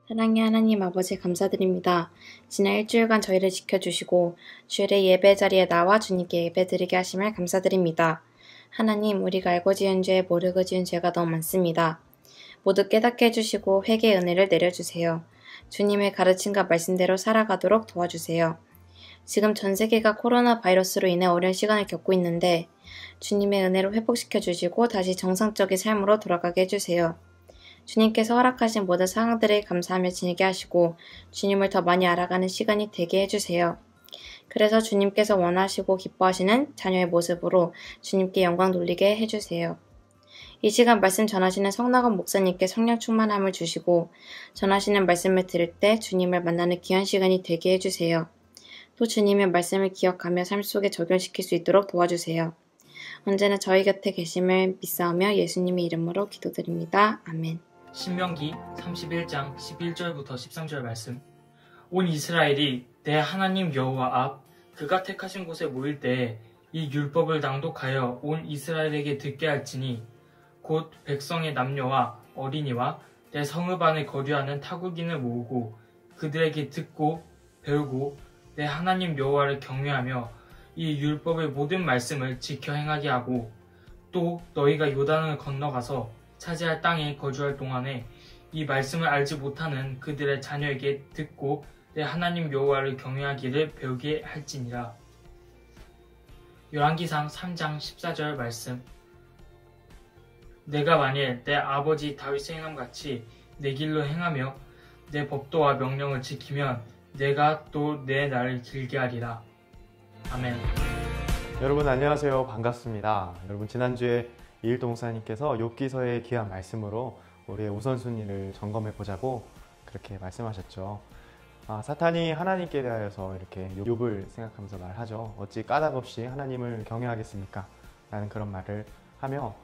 사랑의 하나님 아버지 감사드립니다. 지난 일주일간 저희를 지켜주시고 주일의 예배 자리에 나와 주님께 예배드리게 하심을 감사드립니다. 하나님, 우리가 알고 지은 죄, 모르고 지은 죄가 너무 많습니다. 모두 깨닫게 해주시고 회개의 은혜를 내려주세요. 주님의 가르침과 말씀대로 살아가도록 도와주세요. 지금 전 세계가 코로나 바이러스로 인해 어려운 시간을 겪고 있는데 주님의 은혜로 회복시켜 주시고 다시 정상적인 삶으로 돌아가게 해주세요. 주님께서 허락하신 모든 상황들을 감사하며 지내게 하시고 주님을 더 많이 알아가는 시간이 되게 해주세요. 그래서 주님께서 원하시고 기뻐하시는 자녀의 모습으로 주님께 영광 돌리게 해주세요. 이 시간 말씀 전하시는 성낙원 목사님께 성령 충만함을 주시고 전하시는 말씀을 들을 때 주님을 만나는 귀한 시간이 되게 해주세요. 또 주님의 말씀을 기억하며 삶 속에 적용시킬 수 있도록 도와주세요. 언제나 저희 곁에 계심을 믿사오며 예수님의 이름으로 기도드립니다. 아멘. 신명기 31장 11절부터 13절 말씀. 온 이스라엘이 내 하나님 여호와 앞 그가 택하신 곳에 모일 때에 이 율법을 낭독하여 온 이스라엘에게 듣게 할지니 곧 백성의 남녀와 어린이와 내 성읍 안에 거류하는 타국인을 모으고 그들에게 듣고 배우고 내 하나님 여호와를 경외하며 이 율법의 모든 말씀을 지켜 행하게 하고 또 너희가 요단을 건너가서 차지할 땅에 거주할 동안에 이 말씀을 알지 못하는 그들의 자녀에게 듣고 내 하나님 여호와를 경외하기를 배우게 할지니라. 열왕기상 3장 14절 말씀. 내가 만일 내 아버지 다윗의 행함같이 내 길로 행하며 내 법도와 명령을 지키면 내가 또 내 날을 길게 하리라. 아멘. 여러분 안녕하세요. 반갑습니다. 여러분 지난주에 이일동 목사님께서 욥기서의 귀한 말씀으로 우리의 우선순위를 점검해 보자고 그렇게 말씀하셨죠. 사탄이 하나님께 대하여서 이렇게 욥을 생각하면서 말하죠. 어찌 까닭 없이 하나님을 경외하겠습니까? 라는 그런 말을 하며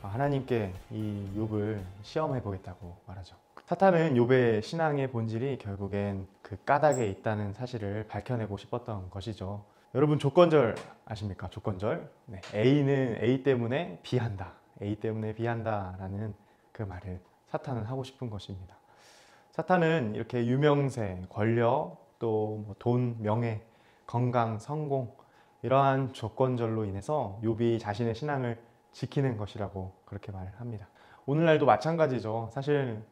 하나님께 이 욥을 시험해 보겠다고 말하죠. 사탄은 욥의 신앙의 본질이 결국엔 그 까닭에 있다는 사실을 밝혀내고 싶었던 것이죠. 여러분 조건절 아십니까? 조건절. 네, A는 A 때문에 B한다. A 때문에 B한다 라는 그 말을 사탄은 하고 싶은 것입니다. 사탄은 이렇게 유명세, 권력, 또 돈, 명예, 건강, 성공 이러한 조건절로 인해서 욥이 자신의 신앙을 지키는 것이라고 그렇게 말을 합니다. 오늘날도 마찬가지죠. 사실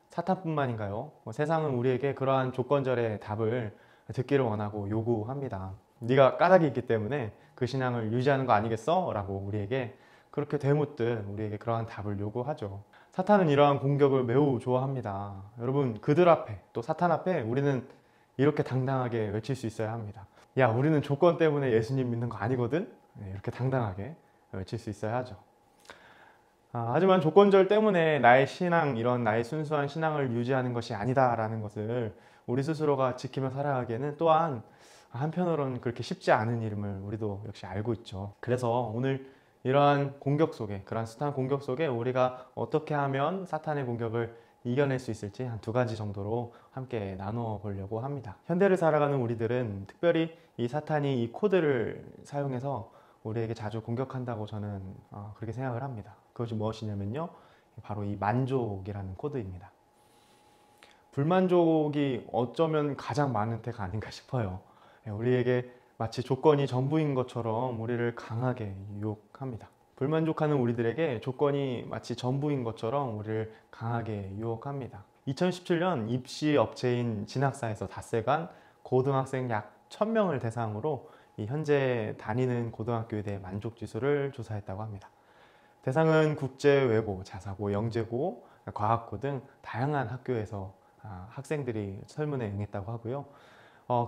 사탄뿐만인가요? 세상은 우리에게 그러한 조건절의 답을 듣기를 원하고 요구합니다. 네가 까닭이 있기 때문에 그 신앙을 유지하는 거 아니겠어? 라고 우리에게 그렇게 되묻듯 우리에게 그러한 답을 요구하죠. 사탄은 이러한 공격을 매우 좋아합니다. 여러분 그들 앞에 또 사탄 앞에 우리는 이렇게 당당하게 외칠 수 있어야 합니다. 야, 우리는 조건 때문에 예수님 믿는 거 아니거든? 이렇게 당당하게 외칠 수 있어야 하죠. 하지만 조건절 때문에 나의 신앙, 이런 나의 순수한 신앙을 유지하는 것이 아니다라는 것을 우리 스스로가 지키며 살아가기에는 또한 한편으로는 그렇게 쉽지 않은 일임을 우리도 역시 알고 있죠. 그래서 오늘 이러한 공격 속에, 그러한 사탄 공격 속에 우리가 어떻게 하면 사탄의 공격을 이겨낼 수 있을지 한 두 가지 정도로 함께 나누어 보려고 합니다. 현대를 살아가는 우리들은 특별히 이 사탄이 이 코드를 사용해서 우리에게 자주 공격한다고 저는 그렇게 생각을 합니다. 그것이 무엇이냐면요, 바로 이 만족이라는 코드입니다. 불만족이 어쩌면 가장 많은 때가 아닌가 싶어요. 우리에게 마치 조건이 전부인 것처럼 우리를 강하게 유혹합니다. 불만족하는 우리들에게 조건이 마치 전부인 것처럼 우리를 강하게 유혹합니다. 2017년 입시 업체인 진학사에서 닷새간 고등학생 약 1000명을 대상으로 이 현재 다니는 고등학교에 대해 만족지수를 조사했다고 합니다. 대상은 국제, 외고, 자사고, 영재고, 과학고 등 다양한 학교에서 학생들이 설문에 응했다고 하고요.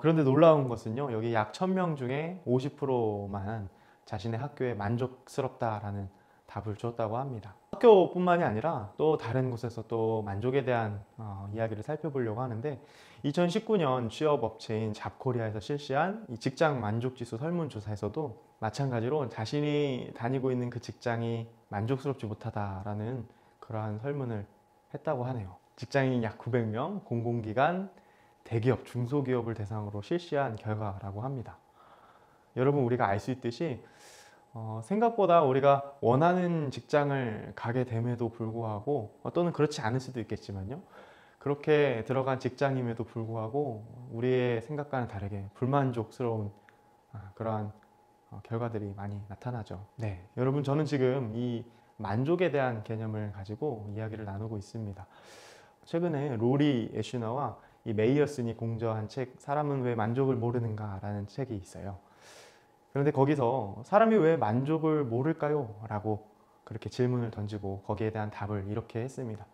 그런데 놀라운 것은요, 여기 약 1000명 중에 50%만 자신의 학교에 만족스럽다라는 답을 주었다고 합니다. 학교뿐만이 아니라 또 다른 곳에서 또 만족에 대한 이야기를 살펴보려고 하는데, 2019년 취업업체인 잡코리아에서 실시한 이 직장 만족지수 설문조사에서도 마찬가지로 자신이 다니고 있는 그 직장이 만족스럽지 못하다라는 그러한 설문을 했다고 하네요. 직장인 약 900명, 공공기관, 대기업, 중소기업을 대상으로 실시한 결과라고 합니다. 여러분, 우리가 알 수 있듯이 생각보다 우리가 원하는 직장을 가게 됨에도 불구하고 또는 그렇지 않을 수도 있겠지만요, 그렇게 들어간 직장임에도 불구하고 우리의 생각과는 다르게 불만족스러운 그러한 결과들이 많이 나타나죠. 네, 여러분 저는 지금 이 만족에 대한 개념을 가지고 이야기를 나누고 있습니다. 최근에 로리 애슈너와 이 메이어슨이 공저한 책 사람은 왜 만족을 모르는가 라는 책이 있어요. 그런데 거기서 사람이 왜 만족을 모를까요? 라고 그렇게 질문을 던지고 거기에 대한 답을 이렇게 했습니다.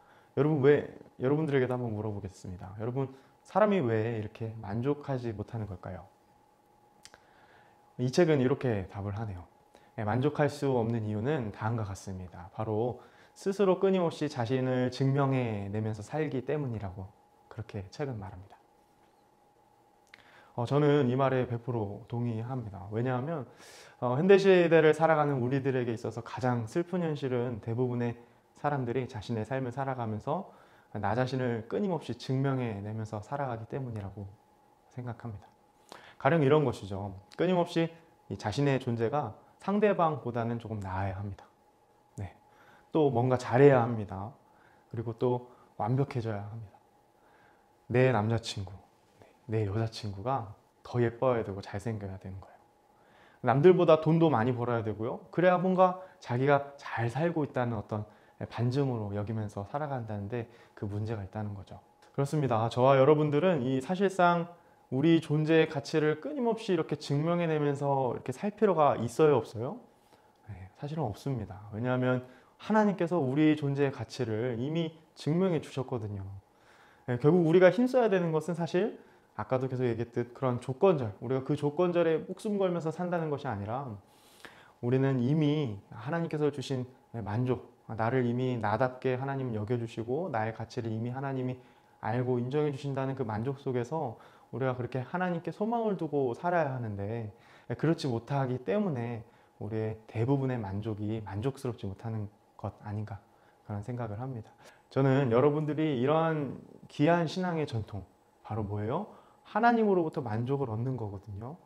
여러분들에게도 한번 물어보겠습니다. 여러분, 사람이 왜 이렇게 만족하지 못하는 걸까요? 이 책은 이렇게 답을 하네요. 만족할 수 없는 이유는 다음과 같습니다. 바로 스스로 끊임없이 자신을 증명해내면서 살기 때문이라고 그렇게 책은 말합니다. 저는 이 말에 100% 동의합니다. 왜냐하면 현대시대를 살아가는 우리들에게 있어서 가장 슬픈 현실은 대부분의 사람들이 자신의 삶을 살아가면서 나 자신을 끊임없이 증명해내면서 살아가기 때문이라고 생각합니다. 가령 이런 것이죠. 끊임없이 자신의 존재가 상대방보다는 조금 나아야 합니다. 네. 또 뭔가 잘해야 합니다. 그리고 또 완벽해져야 합니다. 내 남자친구, 내 여자친구가 더 예뻐야 되고 잘생겨야 되는 거예요. 남들보다 돈도 많이 벌어야 되고요. 그래야 뭔가 자기가 잘 살고 있다는 어떤 반증으로 여기면서 살아간다는데 그 문제가 있다는 거죠. 그렇습니다. 저와 여러분들은 이 사실상 우리 존재의 가치를 끊임없이 이렇게 증명해내면서 이렇게 살 필요가 있어요, 없어요? 네, 사실은 없습니다. 왜냐하면 하나님께서 우리 존재의 가치를 이미 증명해 주셨거든요. 네, 결국 우리가 힘써야 되는 것은 사실 아까도 계속 얘기했듯 그런 조건절, 우리가 그 조건절에 목숨 걸면서 산다는 것이 아니라 우리는 이미 하나님께서 주신 만족, 나를 이미 나답게 하나님은 여겨주시고 나의 가치를 이미 하나님이 알고 인정해 주신다는 그 만족 속에서 우리가 그렇게 하나님께 소망을 두고 살아야 하는데 그렇지 못하기 때문에 우리의 대부분의 만족이 만족스럽지 못하는 것 아닌가 그런 생각을 합니다. 저는 여러분들이 이러한 귀한 신앙의 전통 바로 뭐예요? 하나님으로부터 만족을 얻는 거거든요.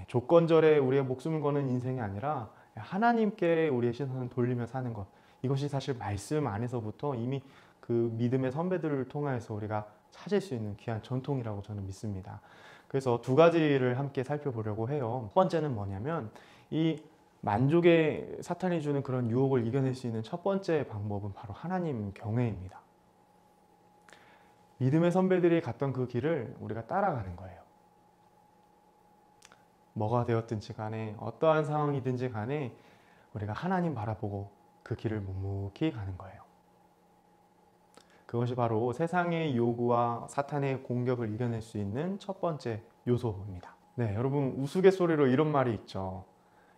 조건절에 우리의 목숨을 거는 인생이 아니라 하나님께 우리의 시선을 돌리며 사는 것, 이것이 사실 말씀 안에서부터 이미 그 믿음의 선배들을 통해서 우리가 찾을 수 있는 귀한 전통이라고 저는 믿습니다. 그래서 두 가지를 함께 살펴보려고 해요. 첫 번째는 뭐냐면 이 만족에 사탄이 주는 그런 유혹을 이겨낼 수 있는 첫 번째 방법은 바로 하나님 경외입니다. 믿음의 선배들이 갔던 그 길을 우리가 따라가는 거예요. 뭐가 되었든지 간에 어떠한 상황이든지 간에 우리가 하나님 바라보고 그 길을 묵묵히 가는 거예요. 그것이 바로 세상의 요구와 사탄의 공격을 이겨낼 수 있는 첫 번째 요소입니다. 네, 여러분 우스갯소리로 이런 말이 있죠.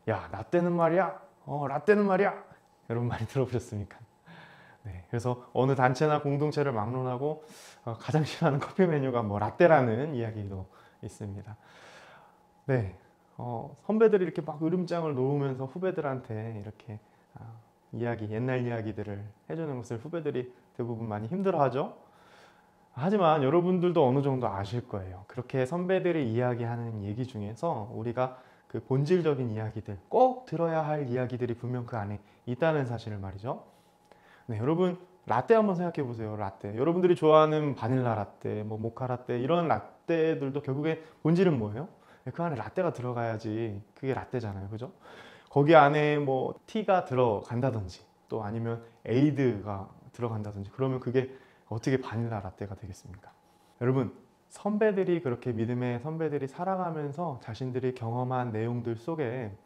야, 라떼는 말이야. 라떼는 말이야. 여러분 많이 들어보셨습니까? 네, 그래서 어느 단체나 공동체를 막론하고 가장 싫어하는 커피 메뉴가 뭐 라떼라는 이야기도 있습니다. 네, 선배들이 이렇게 막 으름장을 놓으면서 후배들한테 이렇게 옛날 이야기들을 해주는 것을 후배들이 대부분 많이 힘들어하죠. 하지만 여러분들도 어느 정도 아실 거예요. 그렇게 선배들이 이야기하는 얘기 중에서 우리가 그 본질적인 이야기들, 꼭 들어야 할 이야기들이 분명 그 안에 있다는 사실을 말이죠. 네, 여러분 라떼 한번 생각해 보세요. 라떼. 여러분들이 좋아하는 바닐라 라떼, 뭐 모카 라떼 이런 라떼들도 결국에 본질은 뭐예요? 그 안에 라떼가 들어가야지 그게 라떼잖아요, 그죠? 거기 안에 뭐 티가 들어간다든지 또 아니면 에이드가 들어간다든지 그러면 그게 어떻게 바닐라 라떼가 되겠습니까? 여러분 선배들이 그렇게 믿음의 선배들이 살아가면서 자신들이 경험한 내용들 속에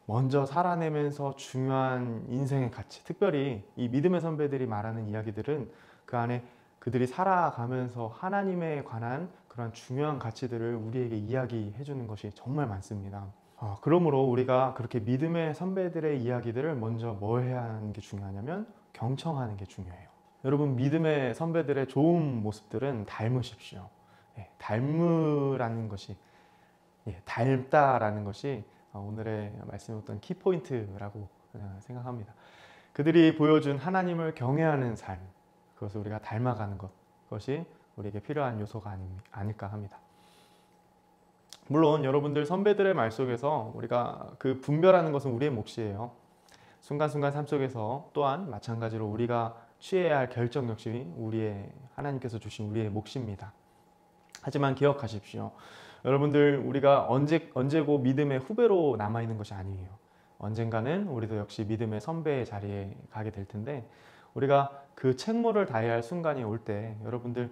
먼저 살아내면서 중요한 인생의 가치, 특별히 이 믿음의 선배들이 말하는 이야기들은 그 안에 그들이 살아가면서 하나님에 관한 그런 중요한 가치들을 우리에게 이야기해 주는 것이 정말 많습니다. 그러므로 우리가 그렇게 믿음의 선배들의 이야기들을 먼저 뭘 해야 하는 게 중요하냐면 경청하는 게 중요해요. 여러분 믿음의 선배들의 좋은 모습들은 닮으십시오. 닮으라는 것이 닮다라는 것이 오늘의 말씀의 어떤 키포인트라고 생각합니다. 그들이 보여준 하나님을 경외하는 삶, 그것을 우리가 닮아가는 것, 그것이 우리에게 필요한 요소가 아닐까 합니다. 물론 여러분들 선배들의 말 속에서 우리가 그 분별하는 것은 우리의 몫이에요. 순간순간 삶 속에서 또한 마찬가지로 우리가 취해야 할 결정 역시 하나님께서 주신 우리의 몫입니다. 하지만 기억하십시오. 여러분들, 우리가 언제고 믿음의 후배로 남아있는 것이 아니에요. 언젠가는 우리도 역시 믿음의 선배의 자리에 가게 될 텐데, 우리가 그 책무를 다해야 할 순간이 올 때 여러분들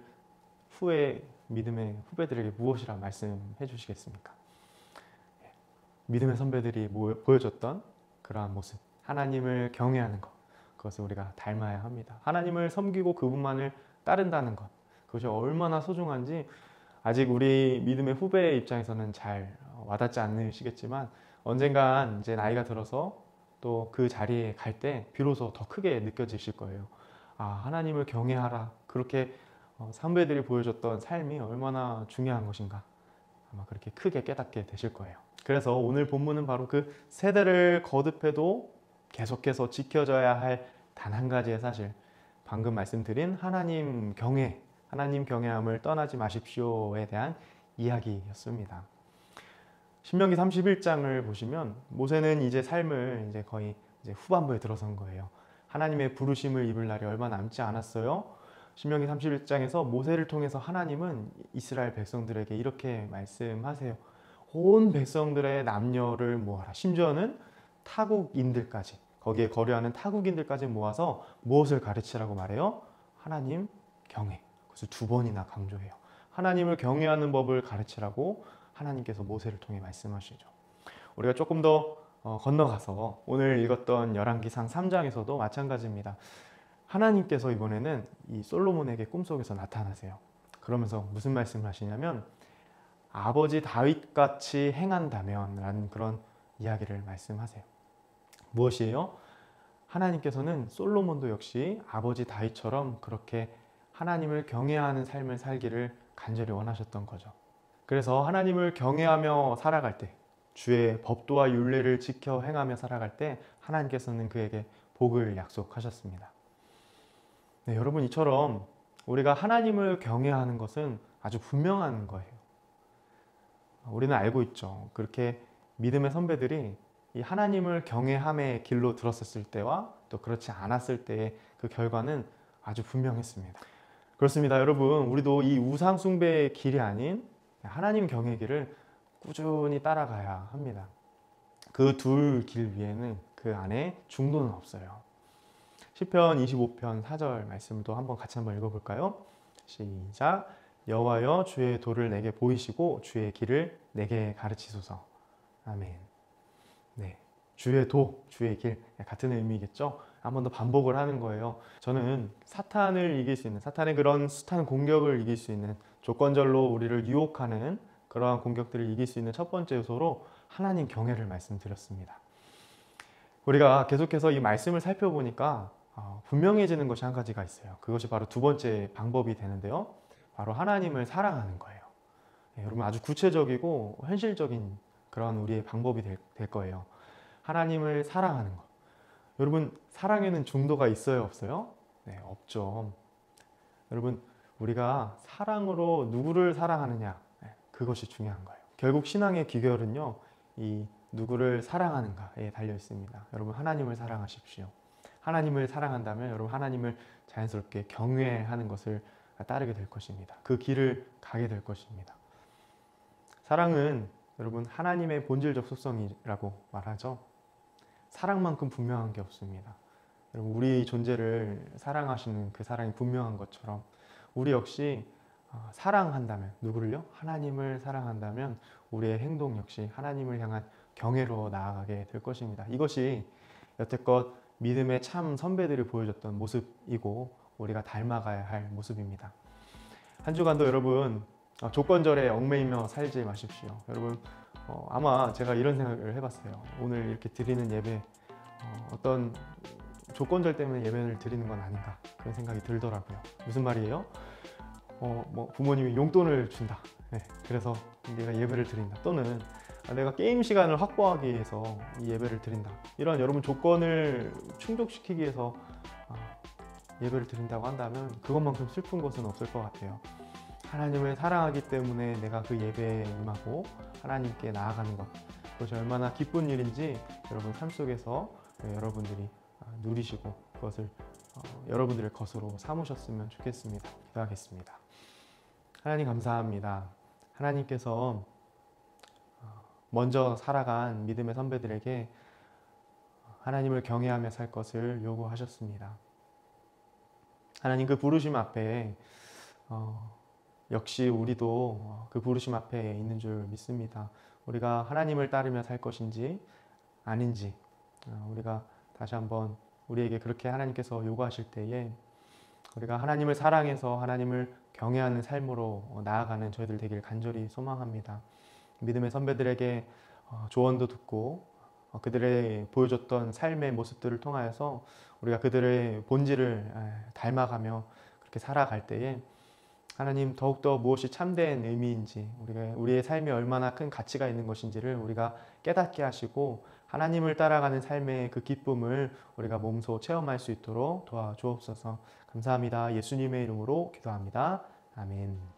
후에 믿음의 후배들에게 무엇이라 말씀해 주시겠습니까? 믿음의 선배들이 보여줬던 그러한 모습, 하나님을 경외하는 것, 그것을 우리가 닮아야 합니다. 하나님을 섬기고 그분만을 따른다는 것, 그것이 얼마나 소중한지 아직 우리 믿음의 후배의 입장에서는 잘 와닿지 않으시겠지만, 언젠간 이제 나이가 들어서 또 그 자리에 갈 때 비로소 더 크게 느껴지실 거예요. 아, 하나님을 경외하라, 그렇게 선배들이 보여줬던 삶이 얼마나 중요한 것인가, 아마 그렇게 크게 깨닫게 되실 거예요. 그래서 오늘 본문은 바로 그 세대를 거듭해도 계속해서 지켜져야 할 단 한 가지의 사실, 방금 말씀드린 하나님 경외함을 떠나지 마십시오에 대한 이야기였습니다. 신명기 31장을 보시면 모세는 이제 삶을 거의 후반부에 들어선 거예요. 하나님의 부르심을 입을 날이 얼마 남지 않았어요. 신명기 31장에서 모세를 통해서 하나님은 이스라엘 백성들에게 이렇게 말씀하세요. 온 백성들의 남녀를 모아라. 심지어는 타국인들까지, 거기에 거류하는 타국인들까지 모아서 무엇을 가르치라고 말해요? 하나님 경외. 그것을 2번이나 강조해요. 하나님을 경외하는 법을 가르치라고 하나님께서 모세를 통해 말씀하시죠. 우리가 조금 더 건너가서 오늘 읽었던 열왕기상 3장에서도 마찬가지입니다. 하나님께서 이번에는 이 솔로몬에게 꿈속에서 나타나세요. 그러면서 무슨 말씀을 하시냐면, 아버지 다윗같이 행한다면 라는 그런 이야기를 말씀하세요. 무엇이에요? 하나님께서는 솔로몬도 역시 아버지 다윗처럼 그렇게 하나님을 경외하는 삶을 살기를 간절히 원하셨던 거죠. 그래서 하나님을 경외하며 살아갈 때, 주의 법도와 율례를 지켜 행하며 살아갈 때 하나님께서는 그에게 복을 약속하셨습니다. 네, 여러분, 이처럼 우리가 하나님을 경외하는 것은 아주 분명한 거예요. 우리는 알고 있죠. 그렇게 믿음의 선배들이 이 하나님을 경외함의 길로 들었었을 때와 또 그렇지 않았을 때의 그 결과는 아주 분명했습니다. 그렇습니다. 여러분, 우리도 이 우상 숭배의 길이 아닌 하나님 경외의 길을 꾸준히 따라가야 합니다. 그 둘 길 위에는, 그 안에 중도는 없어요. 시편 25편 4절 말씀도 같이 한번 읽어볼까요? 시작. 여호와여, 주의 도를 내게 보이시고 주의 길을 내게 가르치소서. 아멘. 네, 주의 도, 주의 길, 같은 의미겠죠? 한 번 더 반복을 하는 거예요. 저는 사탄을 이길 수 있는, 사탄의 그런 숱한 공격을 이길 수 있는, 조건절로 우리를 유혹하는 그러한 공격들을 이길 수 있는 첫 번째 요소로 하나님 경외를 말씀드렸습니다. 우리가 계속해서 이 말씀을 살펴보니까 분명해지는 것이 한 가지가 있어요. 그것이 바로 2번째 방법이 되는데요. 바로 하나님을 사랑하는 거예요. 여러분, 아주 구체적이고 현실적인 그런 우리의 방법이 될 거예요. 하나님을 사랑하는 것. 여러분, 사랑에는 중도가 있어요, 없어요? 네, 없죠. 여러분, 우리가 사랑으로 누구를 사랑하느냐, 그것이 중요한 거예요. 결국 신앙의 기결은요, 이 누구를 사랑하는가에 달려 있습니다. 여러분, 하나님을 사랑하십시오. 하나님을 사랑한다면 여러분, 하나님을 자연스럽게 경외하는 것을 따르게 될 것입니다. 그 길을 가게 될 것입니다. 사랑은 여러분, 하나님의 본질적 속성이라고 말하죠. 사랑만큼 분명한 게 없습니다. 여러분, 우리 존재를 사랑하시는 그 사랑이 분명한 것처럼 우리 역시 사랑한다면, 누구를요? 하나님을 사랑한다면 우리의 행동 역시 하나님을 향한 경외로 나아가게 될 것입니다. 이것이 여태껏 믿음의 참 선배들이 보여줬던 모습이고 우리가 닮아가야 할 모습입니다. 한 주간도 여러분, 조건절에 얽매이며 살지 마십시오. 여러분, 아마 제가 이런 생각을 해봤어요. 오늘 이렇게 드리는 예배, 어떤 조건절 때문에 예배를 드리는 건 아닌가, 그런 생각이 들더라고요. 무슨 말이에요? 부모님이 용돈을 준다. 네, 그래서 내가 예배를 드린다. 또는 내가 게임 시간을 확보하기 위해서 이 예배를 드린다. 이런 여러분 조건을 충족시키기 위해서 예배를 드린다고 한다면 그것만큼 슬픈 것은 없을 것 같아요. 하나님을 사랑하기 때문에 내가 그 예배에 임하고 하나님께 나아가는 것, 그것이 얼마나 기쁜 일인지 여러분 삶 속에서 여러분들이 누리시고 그것을 여러분들의 것으로 삼으셨으면 좋겠습니다. 기도하겠습니다. 하나님 감사합니다. 하나님께서 먼저 살아간 믿음의 선배들에게 하나님을 경외하며 살 것을 요구하셨습니다. 하나님 그 부르심 앞에 역시 우리도 그 부르심 앞에 있는 줄 믿습니다. 우리가 하나님을 따르며 살 것인지 아닌지 우리가 다시 한번 우리에게 그렇게 하나님께서 요구하실 때에 우리가 하나님을 사랑해서 하나님을 경외하는 삶으로 나아가는 저희들 되길 간절히 소망합니다. 믿음의 선배들에게 조언도 듣고 그들의 보여줬던 삶의 모습들을 통하여서 우리가 그들의 본질을 닮아가며 그렇게 살아갈 때에 하나님 더욱더 무엇이 참된 의미인지 우리의 삶이 얼마나 큰 가치가 있는 것인지를 우리가 깨닫게 하시고 하나님을 따라가는 삶의 그 기쁨을 우리가 몸소 체험할 수 있도록 도와주옵소서. 감사합니다. 예수님의 이름으로 기도합니다. 아멘.